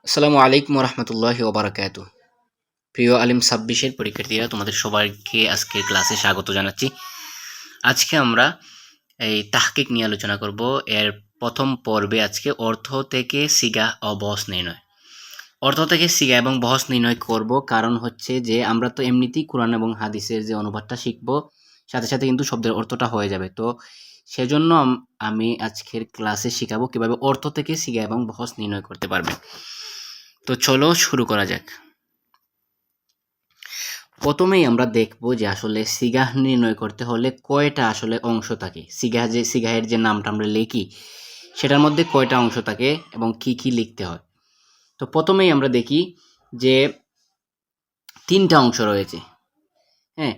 আসসালামু আলাইকুম রহমতুল্লাহি ওবারাকাতু। প্রিয় আলিম ২৬-এর পরীক্ষার্থীরা, তোমাদের সবাইকে আজকের ক্লাসে স্বাগত জানাচ্ছি। আজকে আমরা এই তাহকিক নিয়ে আলোচনা করব। এর প্রথম পর্বে আজকে অর্থ থেকে সিগা ও বহস নির্ণয়। অর্থ থেকে সিগা এবং বহস নির্ণয় করব, কারণ হচ্ছে যে আমরা তো এমনিতেই কোরআন এবং হাদিসের যে অনুবাদটা শিখব, সাথে সাথে কিন্তু শব্দের অর্থটা হয়ে যাবে। তো সেজন্য আমি আজকের ক্লাসে শিখাবো কিভাবে অর্থ থেকে সিগা এবং বহস নির্ণয় করতে পারবে। তো চলো শুরু করা যাক। প্রথমেই আমরা দেখব যে আসলে সিগাহ নির্ণয় করতে হলে কয়টা আসলে অংশ থাকে। সিগাহের যে নামটা আমরা লিখি সেটার মধ্যে কয়টা অংশ থাকে এবং কি কি লিখতে হয়। তো প্রথমেই আমরা দেখি যে 3টা অংশ রয়েছে। হ্যাঁ,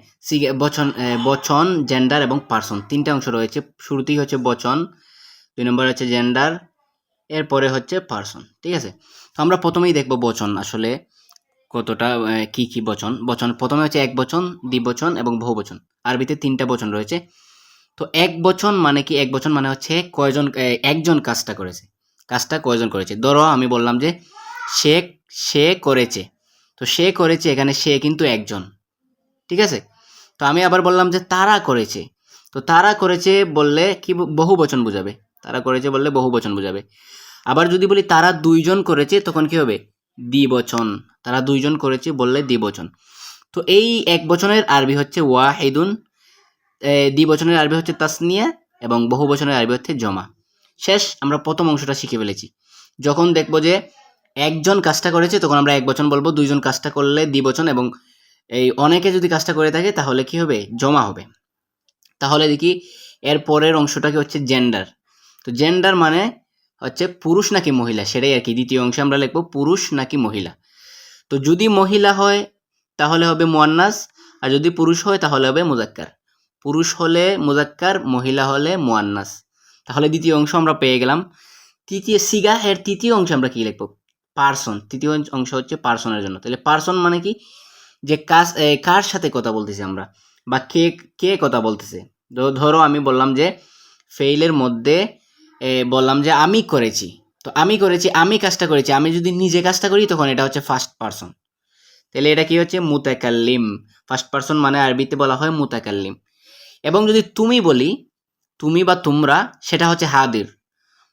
বচন, জেন্ডার এবং পার্সন, 3টা অংশ রয়েছে। শুরুতেই হচ্ছে বচন, 2 নম্বর হচ্ছে জেন্ডার, এরপরে হচ্ছে পার্সন। ঠিক আছে, তো আমরা প্রথমেই দেখব বচন আসলে কতটা কি কি বচন। প্রথমে হচ্ছে এক বচন, দ্বিবচন এবং বহুবচন। আরবিতে 3টা বচন রয়েছে। তো এক বচন মানে কি? এক বচন মানে হচ্ছে কয়জন, একজন কাজটা করেছে। কাজটা কয়জন করেছে? ধরো আমি বললাম যে সে সে করেছে, তো সে করেছে, এখানে সে কিন্তু একজন। ঠিক আছে, তো আমি আবার বললাম যে তারা করেছে, তো তারা করেছে বললে কি বহু বচন বোঝাবে। তারা করেছে বললে বহু বচন বোঝাবে। আবার যদি বলি তারা 2জন করেছে, তখন কি হবে? দ্বিবচন। তারা 2জন করেছে বললে দ্বিবচন। তো এই এক বচনের আরবি হচ্ছে ওয়াহিদুন, দ্বিবচনের আরবি হচ্ছে তাসনিয়া এবং বহু বচনের আরবি হচ্ছে জমা। শেষ, আমরা প্রথম অংশটা শিখে ফেলেছি। যখন দেখব যে একজন কাজটা করেছে তখন আমরা এক বচন বলবো, 2জন কাজটা করলে দ্বিবচন, এবং এই অনেকে যদি কাজটা করে থাকে তাহলে কি হবে? জমা হবে। তাহলে দেখি এর পরের অংশটাকে হচ্ছে জেন্ডার। তো জেন্ডার মানে হচ্ছে পুরুষ নাকি মহিলা, সেটাই আর কি। দ্বিতীয় অংশে আমরা লিখবো পুরুষ নাকি মহিলা। তো যদি মহিলা হয় তাহলে হবে মুয়ান্নাস, আর যদি পুরুষ হয় তাহলে হবে মুজাক্কার। পুরুষ হলে মুজাক্কার, মহিলা হলে মুয়ান্নাস। তাহলে দ্বিতীয় অংশ আমরা পেয়ে গেলাম। তৃতীয় অংশে আমরা কি লিখবো? পার্সন। তৃতীয় অংশ হচ্ছে পার্সনের জন্য। তাহলে পার্সন মানে কি? যে কার সাথে কথা বলতেছি আমরা, বা কে কে কথা বলতেছে। ধরো আমি বললাম যে ফেইলের মধ্যে বললাম যে আমি করেছি। তো আমি করেছি, আমি কাজটা করেছি। আমি যদি নিজে কাজটা করি তখন এটা হচ্ছে ফার্স্ট পারসন। তাহলে এটা কি হচ্ছে? মুতাকাল্লিম। ফার্স্ট পারসন মানে আরবিতে বলা হয় মুতাকাল্লিম। এবং যদি তুমি বলি, তুমি বা তোমরা, সেটা হচ্ছে হাদির।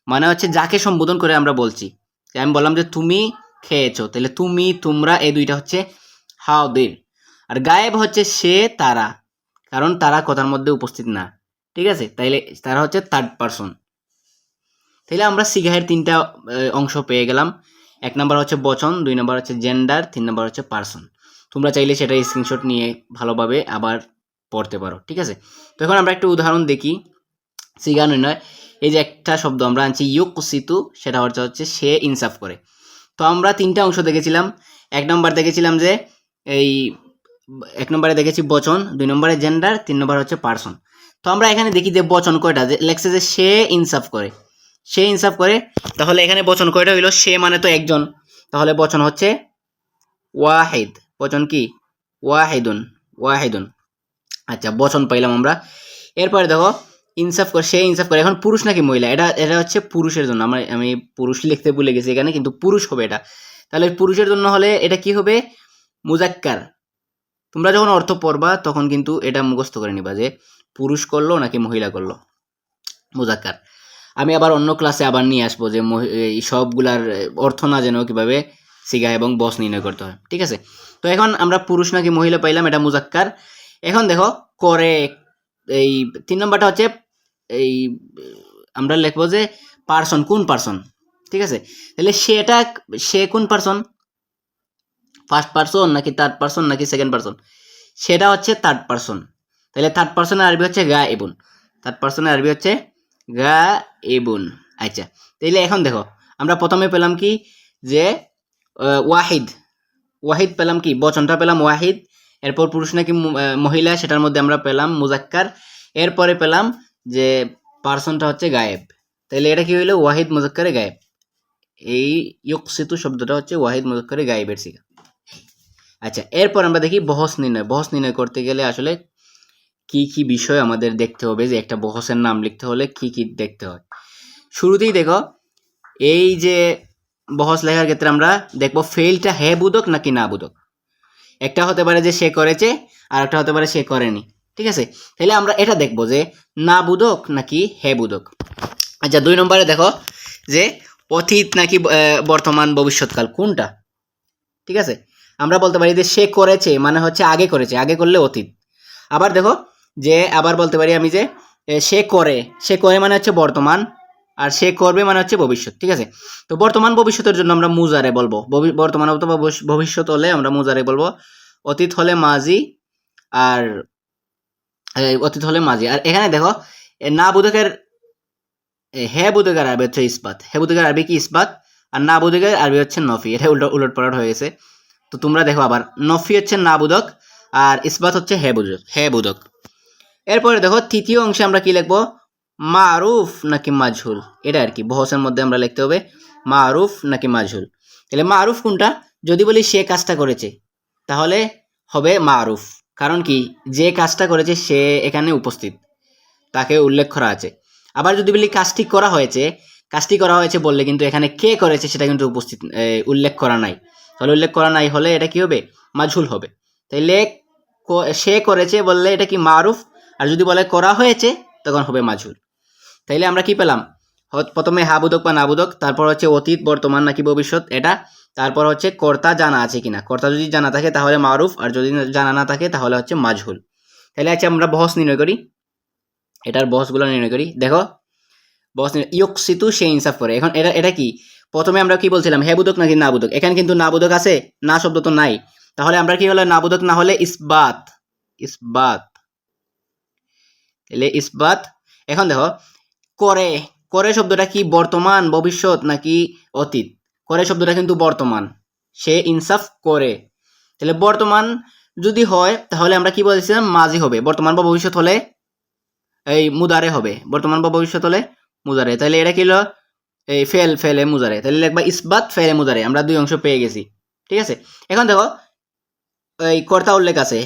মানে হচ্ছে যাকে সম্বোধন করে আমরা বলছি। আমি বললাম যে তুমি খেয়েছো, তাহলে তুমি, তোমরা, এই দুইটা হচ্ছে হাদির। আর গায়েব হচ্ছে সে, তারা, কারণ তারা কথার মধ্যে উপস্থিত না। ঠিক আছে, তাইলে তারা হচ্ছে থার্ড পারসন। তাহলে আমরা সিগাহের 3টা অংশ পেয়ে গেলাম। 1 নাম্বার হচ্ছে বচন, 2 নাম্বার হচ্ছে জেন্ডার, 3 নাম্বার হচ্ছে পারসন। তোমরা চাইলে সেটা স্ক্রিনশট নিয়ে ভালোভাবে আবার পড়তে পারো। ঠিক আছে, তো এখন আমরা একটা উদাহরণ দেখি সিগা নির্ণয়। এই যে একটা শব্দ আমরা আনছি ইউকসিতু, সেটা হচ্ছে সে ইনসাফ করে। তো আমরা 3টা অংশ দেখেছিলাম। 1 নাম্বার দেখেছিলাম যে এই 1 নম্বরে দেখেছি বচন, 2 নম্বরে জেন্ডার, 3 নম্বর হচ্ছে পারসন। তো আমরা এখানে দেখি যে বচন কয়টা, যে লেখছে যে সে ইনসাফ করে। সে ইনসাফ করে, তাহলে এখানে বচন কয়টা হইলো? সে মানে তো একজন, তাহলে বচন হচ্ছে ওয়াহিদ। বচন কি? ওয়াহিদুন। ওয়াহিদুন। আচ্ছা, বচন পাইলাম আমরা। এরপরে দেখো ইনসাফ করে, সে ইনসাফ করে। এখন পুরুষ নাকি মহিলা? এটা এটা হচ্ছে পুরুষের জন্য। আমি পুরুষ লিখতে ভুলে গেছি এখানে, কিন্তু পুরুষ হবে এটা। তাহলে পুরুষের জন্য হলে এটা কি হবে? মুজাক্কার। তোমরা যখন অর্থ পড়বা তখন কিন্তু এটা মুখস্থ করে নিবা যে পুরুষ করলো নাকি মহিলা করলো, মুজাক্কার। আমি আবার অন্য ক্লাসে আবার নিয়ে আসবো যে এই সবগুলার অর্থ না জেনেও কিভাবে সিগা এবং বস নির্ণয় করতে হয়। ঠিক আছে, তো এখন আমরা পুরুষ নাকি মহিলা পাইলাম, এটা মুজাক্কার। এখন দেখো করে এই 3 নম্বরটা হচ্ছে এই আমরা লিখবো যে পার্সন, কোন পার্সন। ঠিক আছে, তাহলে সে কোন পার্সন? ফার্স্ট পার্সন নাকি থার্ড পার্সন নাকি সেকেন্ড পার্সন? সেটা হচ্ছে থার্ড পার্সন। তাহলে থার্ড পার্সনের আরবি হচ্ছে গা এবুন। থার্ড পার্সনের আরবি হচ্ছে গা এবুন। আচ্ছা, তাহলে এখন দেখো আমরা প্রথমে পেলাম কি যে ওয়াহিদ। ওয়াহিদ পেলাম কি? বচনটা পেলাম ওয়াহিদ। এরপর পুরুষ নাকি মহিলা, সেটার মধ্যে আমরা পেলাম মুজাক্কার। এরপরে পেলাম যে পার্সনটা হচ্ছে গায়েব। তাহলে এটা কি হইলো? ওয়াহিদ মুজাক্কারে গায়েব। এই ইয়কসিতু শব্দটা হচ্ছে ওয়াহিদ মুজাক্কারে গায়েবের সিগা। আচ্ছা, এরপর আমরা দেখি বহস নির্ণয়। বহস নির্ণয় করতে গেলে আসলে কি কি বিষয় আমাদের দেখতে হবে, যে একটা বহসের নাম লিখতে হলে কি কি দেখতে হয়। শুরুতেই দেখো এই যে বহস লেখার ক্ষেত্রে আমরা দেখবো ফেলটা হে বোধক নাকি না বোধক। একটা হতে পারে যে সে করেছে, আর একটা হতে পারে সে করেনি। ঠিক আছে, তাহলে আমরা এটা দেখবো যে না বোধক নাকি হে বোধক। আচ্ছা 2 নম্বরে দেখো যে অতীত নাকি বর্তমান ভবিষ্যৎকাল কোনটা। ঠিক আছে, আমরা বলতে পারি যে সে করেছে মানে হচ্ছে আগে করেছে, আগে করলে অতীত। আবার দেখো যে আবার বলতে পারি আমি যে সে করে মানে হচ্ছে বর্তমান, আর সে করবে মানে হচ্ছে ভবিষ্যৎ। ঠিক আছে, তো বর্তমান ভবিষ্যতের জন্য আমরা মুজারে বলবো, বর্তমান অথবা ভবিষ্যৎ হলে আমরা মুজারে বলবো, অতীত হলে মাজি, আর অতীত হলে মাজি। আর এখানে দেখো না বোধকের হে বোধকের আরবি হচ্ছে ইসবাত, হে বোধকের আরবি কি ইসবাত, আর না বোধকের আরবি হচ্ছে নফি। এটা উলট পালট হয়ে গেছে। তো তোমরা দেখো আবার নফি হচ্ছে না বোধক, আর ইসবাত হচ্ছে হে বোধক। এরপরে দেখো তৃতীয় অংশে আমরা কি লিখবো, মারুফ নাকি মাজহুল। এটা আর কি বহসের মধ্যে আমরা লিখতে হবে মারুফ নাকি মাজহুল। তাহলে মারুফ কোনটা, যদি বলি সে কাজটা করেছে তাহলে হবে মারুফ, কারণ কি যে কাজটা করেছে সে এখানে উপস্থিত, তাকে উল্লেখ করা আছে। আবার যদি বলি কাজটি করা হয়েছে বললে কিন্তু এখানে কে করেছে সেটা কিন্তু উপস্থিত উল্লেখ করা নাই, তাহলে উল্লেখ করা নাই হলে এটা কি হবে, মাজহুল হবে। তাইলে সে করেছে বললে এটা কি মারুফ, আর যদি বলে করা হয়েছে তখন হবে মাজহুল। তাইলে আমরা কি পেলাম, প্রথমে হাবুদক বা নাবুদক, তারপর হচ্ছে অতীত বর্তমান নাকি ভবিষ্যৎ এটা, তারপর হচ্ছে কর্তা জানা আছে কিনা, কর্তা যদি জানা থাকে তাহলে মারুফ, আর যদি জানা না থাকে তাহলে হচ্ছে মাজহুল। তাহলে আচ্ছা আমরা বহস নির্ণয় করি, এটার বহসগুলো নির্ণয় করি। দেখো বহস ইয়কসিতু সে ইনসাফ করে। এখন এটা কি, প্রথমে আমরা কি বলছিলাম হেবুদক নাকি নাবুদক, এখানে কিন্তু নাবুদক আছে, না শব্দ তো নাই, তাহলে আমরা কি হলো নাবুদক না হলে ইসবাত, তাহলে ইসবাত। এখন দেখো করে, শব্দটা কি বর্তমান ভবিষ্যৎ নাকি অতীত, করে শব্দটা কিন্তু বর্তমান, সে ইনসাফ করে। তাহলে বর্তমান যদি হয় তাহলে আমরা কি বলেছিলাম মাজি হবে, বর্তমান বা ভবিষ্যৎ হলে এই মুদারে হবে, বর্তমান বা ভবিষ্যৎ হলে মুদারে। তাহলে এটা কি হলো এই ফেলে মুজারে, তাহলে লিখবা ইসবাত ফেলে মুজারে, আমরা 2 অংশ পেয়ে গেছি। ঠিক আছে, এখন দেখো এই কর্তা উল্লেখ আছে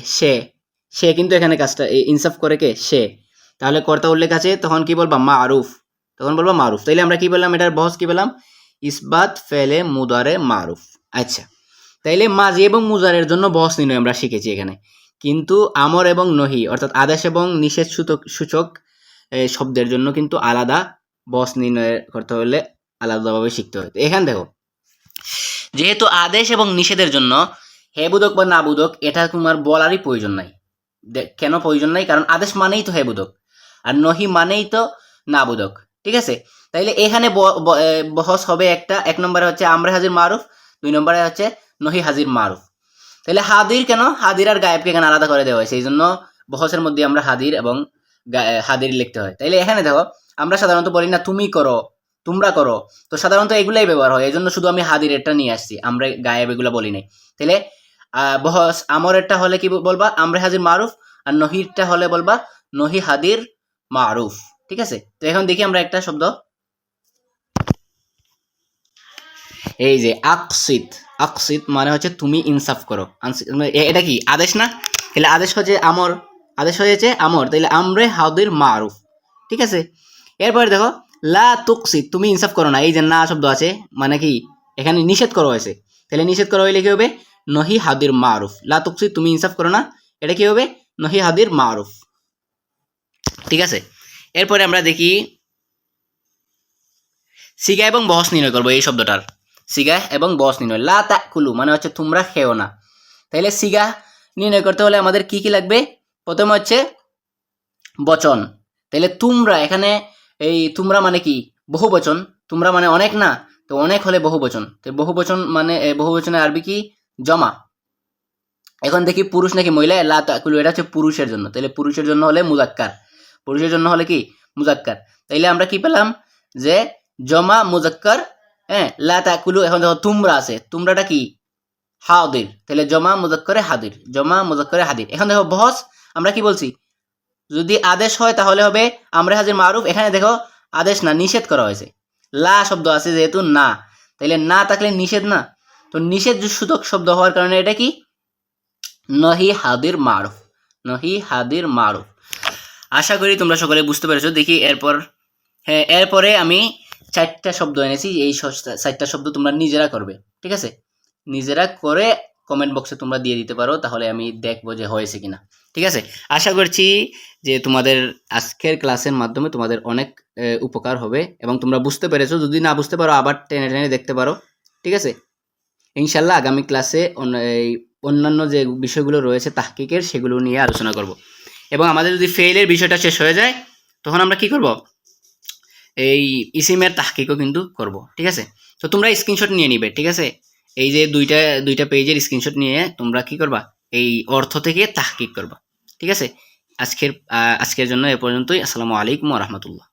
সে কিন্তু এখানে কাজটা ইনসাফ করে কে, সে, তাহলে কর্তা উল্লেখ আছে তখন কি বলবা মারুফ, তাইলে আমরা কি বললাম, এটার বহস কি বললাম, ইসবাত ফেলে মুদারে মারুফ। আচ্ছা, তাইলে মাজি এবং মুজারের জন্য বহস নির্ণয় আমরা শিখেছি এখানে, কিন্তু আমর এবং নহি অর্থাৎ আদেশ এবং নিষেধ সূচক শব্দের জন্য কিন্তু আলাদা বহস নির্ণয় করতে হলে আলাদাভাবে শিখতে হয়। এখানে দেখো যেহেতু আদেশ এবং নিষেধের জন্য হেবুদক বা নাবুদক এটা তোমার বলারই প্রয়োজন নাই। কেন প্রয়োজন নাই, কারণ আদেশ মানেই তো হেবুদক, আর নহি মানেই তো নাবুদক। ঠিক আছে, তাইলে এখানে বহস হবে একটা, 1 নম্বরে হচ্ছে আমরে হাজির মারুফ, 2 নম্বরে হচ্ছে নহি হাজির মারুফ। তাহলে হাদির কেন, হাদির আর গায়েবকে এখানে আলাদা করে দেওয়া হয়েছে, এই জন্য বহসের মধ্যে আমরা হাদির এবং হাদির লিখতে হয়। তাইলে এখানে দেখো আমরা সাধারণত বলি না তুমি করো, তোমরা করো, তো সাধারণত এগুলাই ব্যবহার হয়, এই জন্য শুধু আমি হাদির এটা নিয়ে আসছি, আমরা গায়েব এগুলো বলি নাই। তাহলে বহস আমরেরটা হলে কি বলবা আমরে হাজির মারুফ, আর নহিরটা হলে বলবা নহি হাদির মারুফ। ঠিক আছে, তো এখন দেখি আমরা একটা শব্দ, এই যে আকসিত মানে হচ্ছে তুমি ইনসাফ করো, এটা কি আদেশ না, তাহলে আদেশ হয়েছে আমর, তাহলে আমরে হাদির মারুফ। ঠিক আছে, এরপরে দেখো লা তুকসিত তুমি ইনসাফ করো না, এই যে না শব্দ আছে মানে কি এখানে নিষেধ করা হয়েছে, তাহলে নিষেধ করা হইলে কি হবে নহি হাদির মারুফ, লা তুকসিত তুমি ইনসাফ করো না, এটা কি হবে নহি হাদির মারুফ। ঠিক আছে, এরপরে আমরা দেখি সিগা এবং বহস নির্ণয় করবো এই শব্দটার, সিগা এবং বহস নির্ণয়। লা তাকুলু মানে হচ্ছে তোমরা খেও না, তাইলে সিগা নির্ণয় করতে হলে আমাদের কি কি লাগবে, প্রথমে হচ্ছে বচন, তাইলে তোমরা, এখানে এই তোমরা মানে কি বহু বচন, তোমরা মানে অনেক না, তো অনেক হলে বহু বচন, তো বহু বচন মানে বহু বচনের আরবি কি জমা। এখন দেখি পুরুষ নাকি মহিলা, লা তাকুলু এটা হচ্ছে পুরুষের জন্য, তাহলে পুরুষের জন্য হলে মুজাক্কার, পুরুষের জন্য হলে কি মুজাক্কার। তাইলে আমরা কি পেলাম যে জমা মুজাক্কার, হ্যাঁ লা তাকুলু। এখন দেখো তোমরা আছে, তোমরাটা কি হাদির, তাহলে জমা মুজাক্কারে হাদির, জমা মুজাক্কারে হাদির। এখন দেখো বহস আমরা কি বলছি, যদি আদেশ হয় তাহলে হবে আমরে হাজির মারুফ, এখানে দেখো আদেশ না নিষেধ করা হয়েছে, লা শব্দ আছে যেহেতু না, তাইলে না থাকলে নিষেধ না, তো নিষেধ সূচক শব্দ হওয়ার কারণে এটা কি নহি হাদির মারুফ, নহি হাদির মারুফ। আশা করি তোমরা সকলে বুঝতে পেরেছো। দেখি এরপর, হ্যাঁ এরপরে আমি 4টা শব্দ এনেছি, এই 4টা শব্দ তোমরা নিজেরা করবে, ঠিক আছে? নিজেরা করে কমেন্ট বক্সে তোমরা দিয়ে দিতে পারো, তাহলে আমি দেখবো যে হয়েছে কিনা, ঠিক আছে? আশা করছি যে তোমাদের আজকের ক্লাসের মাধ্যমে তোমাদের অনেক উপকার হবে এবং তোমরা বুঝতে পেরেছো। যদি না বুঝতে পারো আবার টেনে টেনে দেখতে পারো, ঠিক আছে? ইনশাল্লাহ আগামী ক্লাসে অন্যান্য যে বিষয়গুলো রয়েছে তাহকিকের, সেগুলো নিয়ে আলোচনা করব। এবং আমাদের যদি ফেইলের বিষয়টা শেষ হয়ে যায়, তখন আমরা কি করব, এই ইসিমের তাহকিকও কিন্তু করব, ঠিক আছে? তো তোমরা স্ক্রিনশট নিয়ে নিবে, ঠিক আছে? এই যে দুইটা পেজের স্ক্রিনশট নিয়ে তোমরা কি করবা, এই অর্থ থেকে তাহকিক করবা, ঠিক আছে? আজকের জন্য এ পর্যন্তই। আসসালামু আলাইকুম ওয়া রাহমাতুল্লাহ।